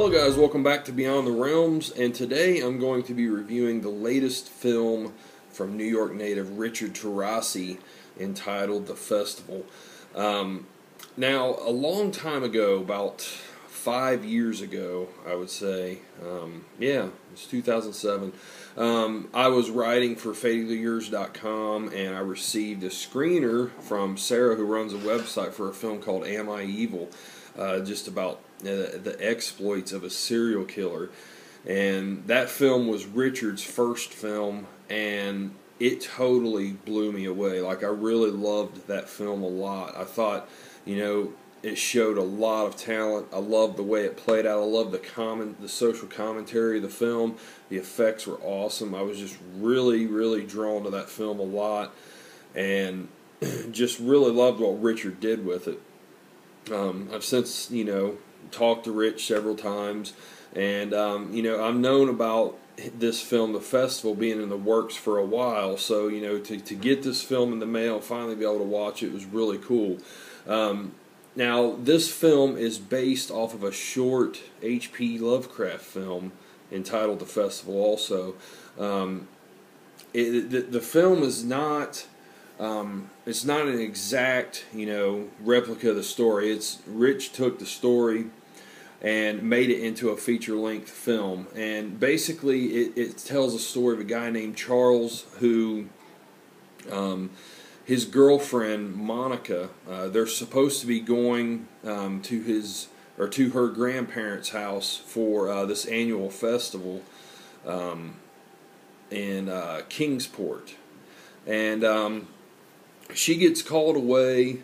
Hello guys, welcome back to Beyond the Realms, and today I'm going to be reviewing the latest film from New York native Richard Terrasi entitled The Festival. Now, a long time ago, about 5 years ago, I would say, it was 2007, I was writing for FateOfTheYears.com, and I received a screener from Sarah, who runs a website, for a film called Am I Evil? Just about the exploits of a serial killer. And that film was Richard's first film, and it totally blew me away. Like, I really loved that film a lot. I thought, it showed a lot of talent. I loved the way it played out. I loved the social commentary of the film. The effects were awesome. I was just really, really drawn to that film a lot, and just really loved what Richard did with it. I've since, talked to Rich several times, and, I've known about this film, The Festival, being in the works for a while, so, to get this film in the mail and finally be able to watch it was really cool. Now, this film is based off of a short HP Lovecraft film entitled The Festival also. The film is not... it's not an exact, replica of the story. Rich took the story and made it into a feature-length film. And basically, it tells a story of a guy named Charles who, his girlfriend, Monica, they're supposed to be going to her grandparents' house for this annual festival in Kingsport. And she gets called away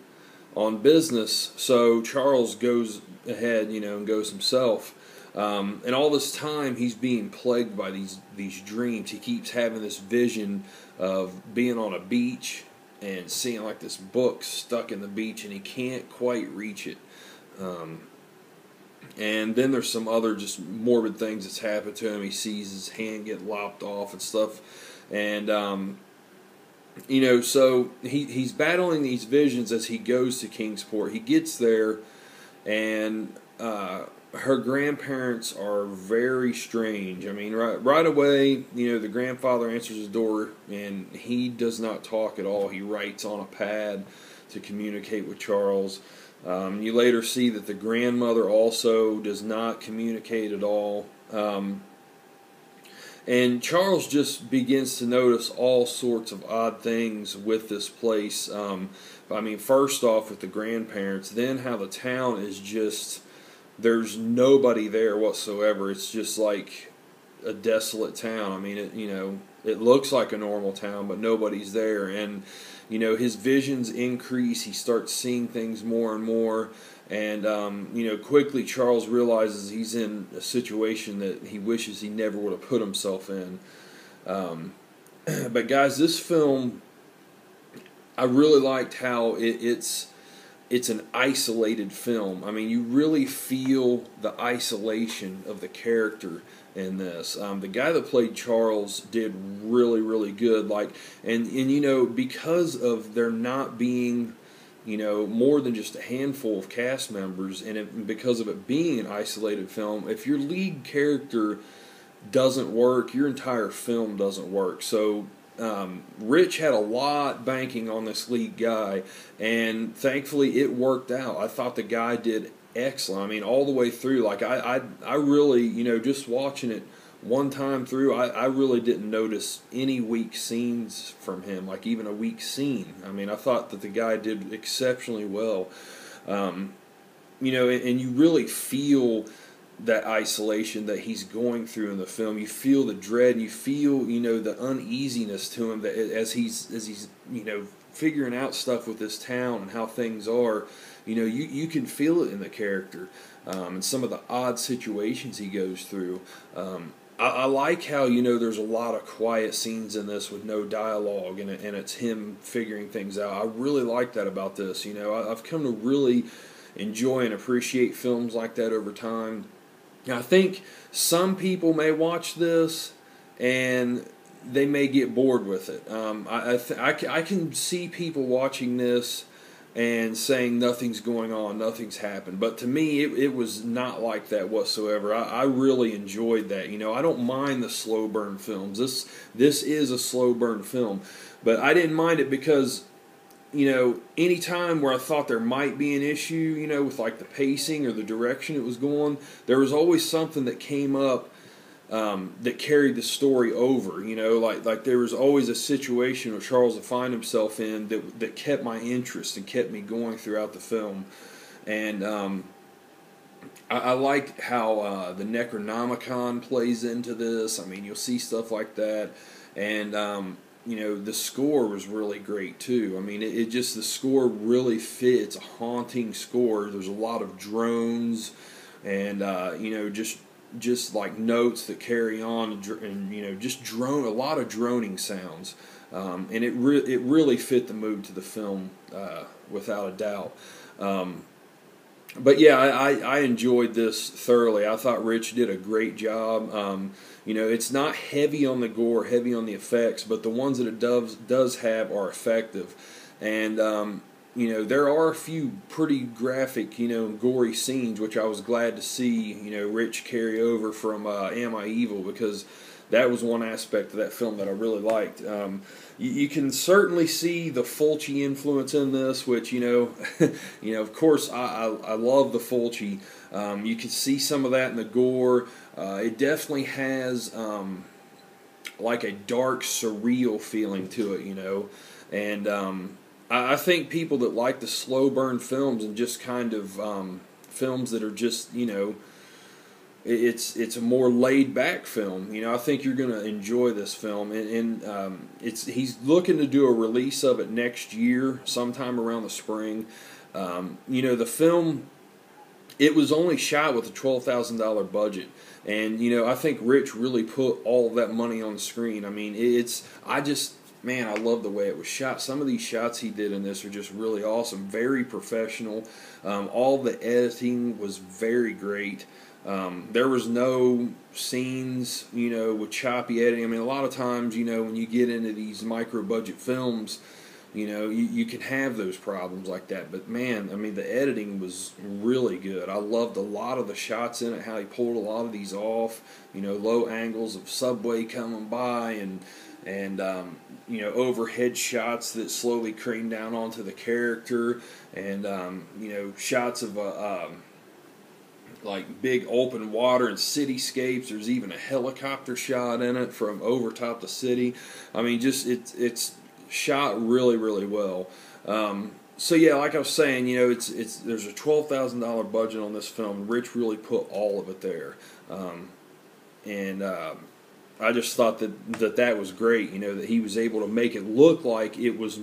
on business, so Charles goes ahead, and goes himself. And all this time, he's being plagued by these dreams. He keeps having this vision of being on a beach and seeing like this book stuck in the beach, and he can't quite reach it. And then there's some other just morbid things that's happened to him. He sees his hand get lopped off and stuff, and so he's battling these visions as he goes to Kingsport. He gets there, and her grandparents are very strange. I mean, right away, the grandfather answers his door, and he does not talk at all. He writes on a pad to communicate with Charles. You later see that the grandmother also does not communicate at all. And Charles just begins to notice all sorts of odd things with this place. First off with the grandparents, then how the town is just, there's nobody there whatsoever. It's just like a desolate town. It looks like a normal town, but nobody's there. And, his visions increase. He starts seeing things more and more. And, quickly Charles realizes he's in a situation that he wishes he never would have put himself in. But guys, this film, I really liked how it's an isolated film. You really feel the isolation of the character in this. The guy that played Charles did really, really good. Because of there not being, more than just a handful of cast members, and because of it being an isolated film, if your lead character doesn't work, your entire film doesn't work. So Rich had a lot banking on this lead guy, and thankfully it worked out. I thought the guy did excellent. All the way through. I really, just watching it one time through, I really didn't notice any weak scenes from him, like even a weak scene. I thought that the guy did exceptionally well. And you really feel that isolation that he's going through in the film. You feel the dread, and you feel, the uneasiness to him that as he's figuring out stuff with this town and how things are. You can feel it in the character, and some of the odd situations he goes through. I like how, there's a lot of quiet scenes in this with no dialogue, and it's him figuring things out. I really like that about this. I've come to really enjoy and appreciate films like that over time. I think some people may watch this and they may get bored with it. I can see people watching this and saying nothing's going on, nothing's happened. But to me, it was not like that whatsoever. I really enjoyed that. You know, I don't mind the slow burn films. This is a slow burn film, but I didn't mind it because, you know, any time where I thought there might be an issue, you know, with like the pacing or the direction it was going, there was always something that came up that carried the story over. You know, like there was always a situation where Charles would find himself in that kept my interest and kept me going throughout the film. And I like how the Necronomicon plays into this. I mean, you'll see stuff like that. And you know, the score was really great too. I mean, it just, the score really fits. It's a haunting score. There's a lot of drones and you know, just like notes that carry on, and you know, just a lot of droning sounds, and it really fit the mood to the film without a doubt. But yeah, I enjoyed this thoroughly. I thought Rich did a great job. You know, it's not heavy on the gore, heavy on the effects, but the ones that it does have are effective. And you know, there are a few pretty graphic, you know, gory scenes, which I was glad to see, you know, Rich carry over from Am I Evil, because that was one aspect of that film that I really liked. You can certainly see the Fulci influence in this, which, you know, you know, of course, I love the Fulci. You can see some of that in the gore. It definitely has like a dark, surreal feeling to it, you know, and I think people that like the slow burn films and just kind of films that are just, you know, it's a more laid back film. You know, I think you're going to enjoy this film, and he's looking to do a release of it next year, sometime around the spring. You know, the film, it was only shot with a $12,000 budget, and you know, I think Rich really put all of that money on the screen. I mean, man, I love the way it was shot. Some of these shots he did in this are just really awesome, very professional. All the editing was very great. There was no scenes, you know, with choppy editing. I mean, a lot of times, you know, when you get into these micro-budget films, you know, you can have those problems like that. But man, I mean, the editing was really good. I loved a lot of the shots in it, how he pulled a lot of these off. You know, low angles of subway coming by, and you know, overhead shots that slowly cream down onto the character, and you know, shots of like big open water and cityscapes. There's even a helicopter shot in it from over top the city. I mean, just it's shot really, really well. So yeah, like I was saying, you know, there's a $12,000 budget on this film. Rich really put all of it there, and I just thought that was great. You know, that he was able to make it look like it was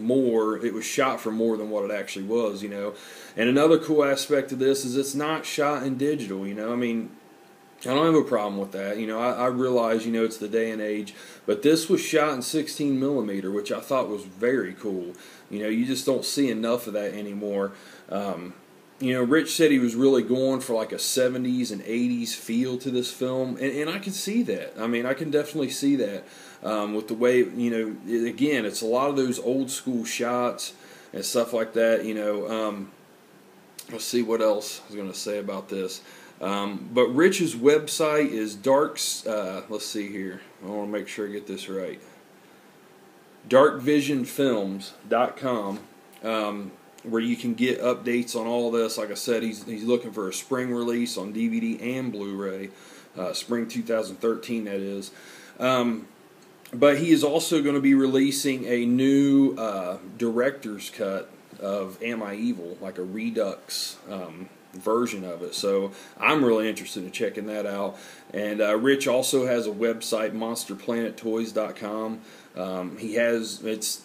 shot for more than what it actually was. You know, and another cool aspect of this is it's not shot in digital. You know, I mean, I don't have a problem with that. You know, I realize, you know, it's the day and age, but this was shot in 16 millimeter, which I thought was very cool. You know, you just don't see enough of that anymore. You know, Rich said he was really going for like a 70s and 80s feel to this film, and I can see that. I mean, I can definitely see that with the way, you know, again, it's a lot of those old school shots and stuff like that. You know, let's see what else I was going to say about this. But Rich's website is let's see here. I want to make sure I get this right. darkvisionfilms.com, where you can get updates on all this. Like I said, he's looking for a spring release on DVD and Blu-ray, spring 2013 that is. But he is also going to be releasing a new director's cut of Am I Evil, like a redux version of it. So I'm really interested in checking that out. And Rich also has a website, monsterplanettoys.com. It's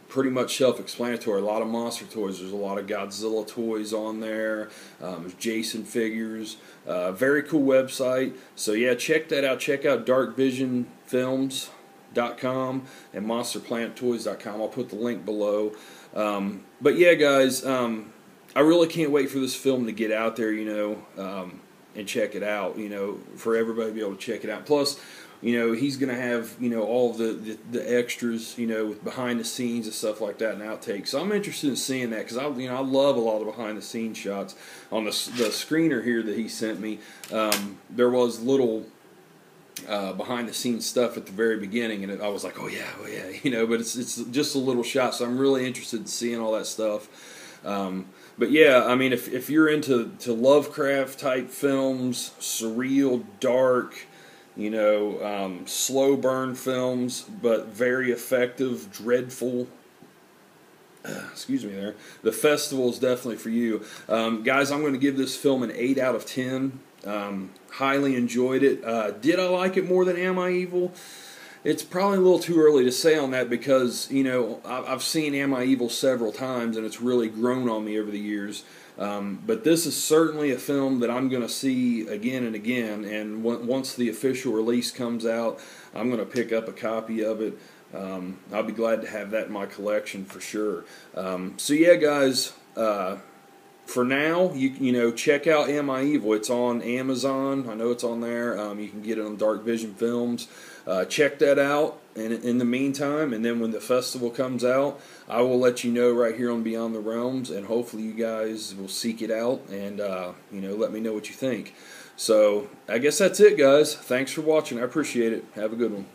pretty much self-explanatory. A lot of monster toys. There's a lot of Godzilla toys on there. There's Jason figures. Very cool website. So yeah, check that out. Check out darkvisionfilms.com and monsterplanettoys.com. I'll put the link below. But yeah, guys, I really can't wait for this film to get out there. You know, and check it out. You know, for everybody to be able to check it out. Plus, you know, he's going to have, you know, all the extras, you know, with behind the scenes and stuff like that and outtakes. So I'm interested in seeing that because I love a lot of behind the scenes shots. On the screener here that he sent me, there was little behind the scenes stuff at the very beginning, and I was like, oh yeah, you know. But it's just a little shot, so I'm really interested in seeing all that stuff. But yeah, I mean, if you're into Lovecraft type films, surreal, dark, you know, slow burn films, but very effective, dreadful. Excuse me there. The festival is definitely for you. Guys, I'm going to give this film an 8 out of 10. Highly enjoyed it. Did I like it more than Am I Evil? It's probably a little too early to say on that because, you know, I've seen Am I Evil several times and it's really grown on me over the years. But this is certainly a film that I'm going to see again and again, and once the official release comes out, I'm going to pick up a copy of it. I'll be glad to have that in my collection for sure. So yeah, guys, for now, you know, check out Am I Evil. It's on Amazon. I know it's on there. You can get it on Dark Vision Films. Check that out. And in the meantime, and then when the festival comes out, I will let you know right here on Beyond the Realms, and hopefully you guys will seek it out and you know, let me know what you think. So I guess that's it, guys. Thanks for watching. I appreciate it. Have a good one.